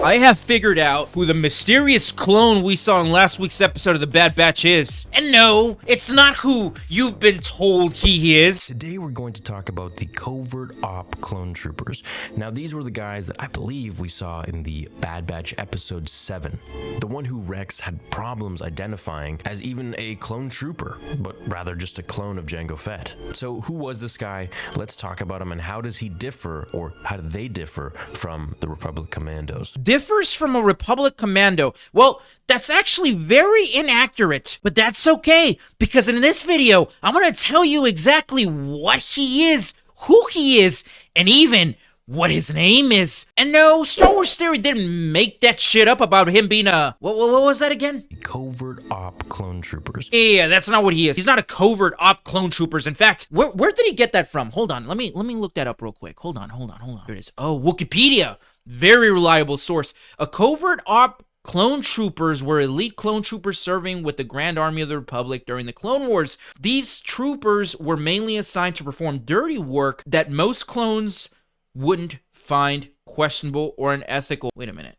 I have figured out who the mysterious clone we saw in last week's episode of The Bad Batch is. And no, it's not who you've been told he is. Today we're going to talk about the Covert Op clone troopers. Now these were the guys that I believe we saw in the Bad Batch episode 7. The one who Rex had problems identifying as even a clone trooper, but rather just a clone of Jango Fett. So who was this guy? Let's talk about him and how does he differ, or how do they differ from the Republic Commandos? Differs from a Republic Commando. Well, that's actually very inaccurate, but that's okay, because in this video, I'm going to tell you exactly what he is, who he is, and even what his name is. And no, Star Wars Theory didn't make that shit up about him being a... What was that again? Covert Op clone troopers. Yeah, that's not what he is. He's not a Covert Op clone troopers. In fact, where did he get that from? Hold on, let me look that up real quick. Hold on. Here it is. Oh, Wikipedia. Very reliable source. A Covert Op clone troopers were elite clone troopers serving with the Grand Army of the Republic during the Clone Wars. These troopers were mainly assigned to perform dirty work that most clones wouldn't find questionable or unethical. Wait a minute.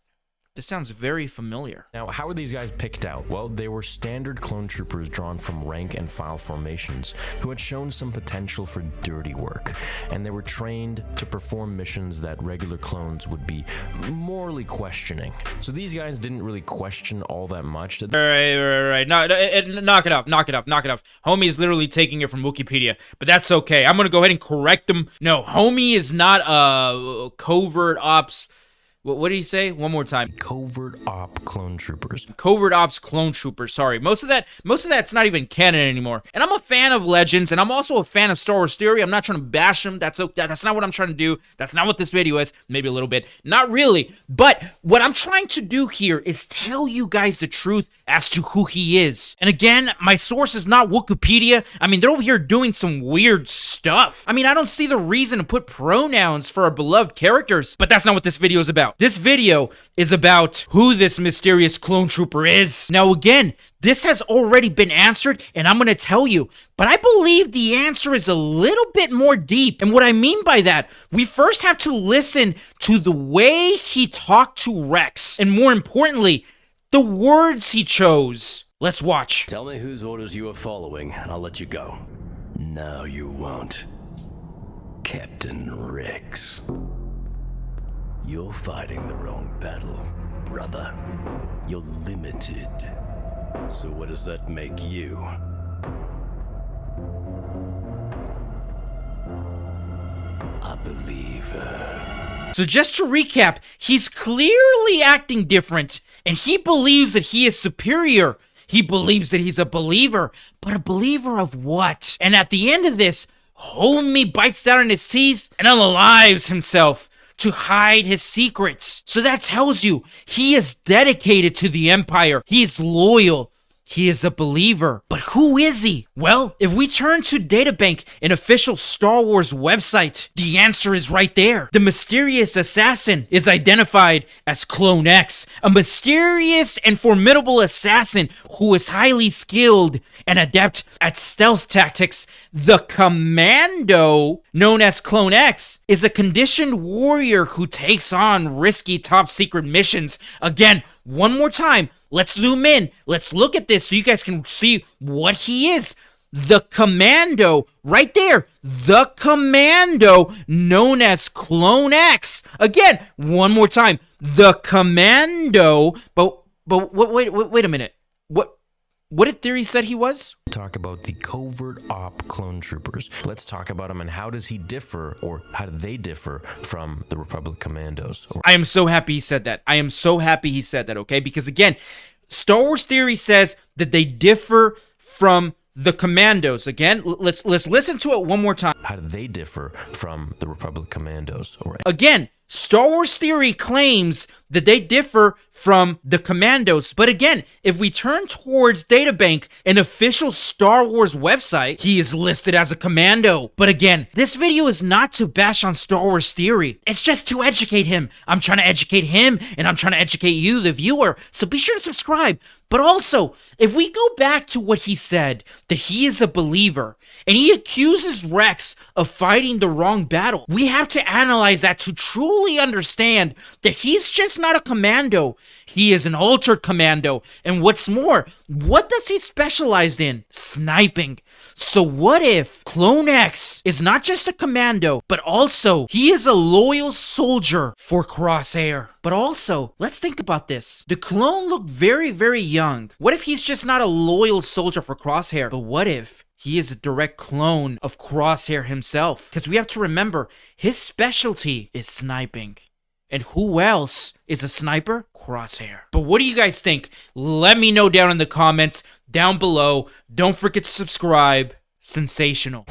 This sounds very familiar. Now, how were these guys picked out? Well, they were standard clone troopers drawn from rank and file formations who had shown some potential for dirty work, and they were trained to perform missions that regular clones would be morally questioning. So these guys didn't really question all that much. Right. Knock it off. Homie is literally taking it from Wikipedia, but that's okay. I'm gonna go ahead and correct him. No, Homie is not a Covert Ops... What did he say? One more time. Covert Op clone troopers. Covert Ops clone troopers. Sorry. Most of that's not even canon anymore. And I'm a fan of Legends, and I'm also a fan of Star Wars Theory. I'm not trying to bash them. That's not what I'm trying to do. That's not what this video is. Maybe a little bit. Not really. But what I'm trying to do here is tell you guys the truth as to who he is. And again, my source is not Wikipedia. I mean, they're over here doing some weird stuff. I mean, I don't see the reason to put pronouns for our beloved characters, but that's not what this video is about. This video is about who this mysterious clone trooper is. Now again, this has already been answered, and I'm going to tell you, but I believe the answer is a little bit more deep. And what I mean by that, we first have to listen to the way he talked to Rex, and more importantly, the words he chose. Let's watch. Tell me whose orders you are following, and I'll let you go. No, you won't. Captain Rex. You're fighting the wrong battle, brother. You're limited. So what does that make you? A believer. So just to recap, he's clearly acting different, and he believes that he is superior. He believes that he's a believer, but a believer of what? And at the end of this, Homie bites down on his teeth and unalives himself to hide his secrets. So that tells you he is dedicated to the Empire. He is loyal. He is a believer. But who is he? Well, if we turn to Databank, an official Star Wars website, the answer is right there. The mysterious assassin is identified as Clone X, a mysterious and formidable assassin who is highly skilled and adept at stealth tactics. The Commando, known as Clone X, is a conditioned warrior who takes on risky top secret missions. Again, one more time, let's zoom in. Let's look at this so you guys can see what he is. The Commando, right there. The Commando, known as Clone X. Again, one more time. The Commando. But wait a minute. What did Theory said he was? Talk about the Covert Op clone troopers. Let's talk about him and how does he differ, or how do they differ from the Republic Commandos? I am so happy he said that. Okay? Because again, Star Wars Theory says that they differ from the Commandos. Again, let's listen to it one more time. How do they differ from the Republic Commandos? Again, Star Wars Theory claims that they differ from the Commandos. But again, if we turn towards Databank, an official Star Wars website, he is listed as a Commando. But again, this video is not to bash on Star Wars Theory. It's just to educate him. I'm trying to educate him, and I'm trying to educate you, the viewer. So be sure to subscribe. But also, if we go back to what he said, that he is a believer, and he accuses Rex of fighting the wrong battle, we have to analyze that to truly understand that he's just not a commando, he is an altered commando. And what's more, what does he specialize in? Sniping. So what if Clone X is not just a commando, but also he is a loyal soldier for Crosshair? But also, let's think about this. The clone looked very, very young. What if he's just not a loyal soldier for Crosshair? But what if he is a direct clone of Crosshair himself? Because we have to remember, his specialty is sniping. And who else is a sniper? Crosshair. But what do you guys think? Let me know down in the comments, down below. Don't forget to subscribe. Sensational.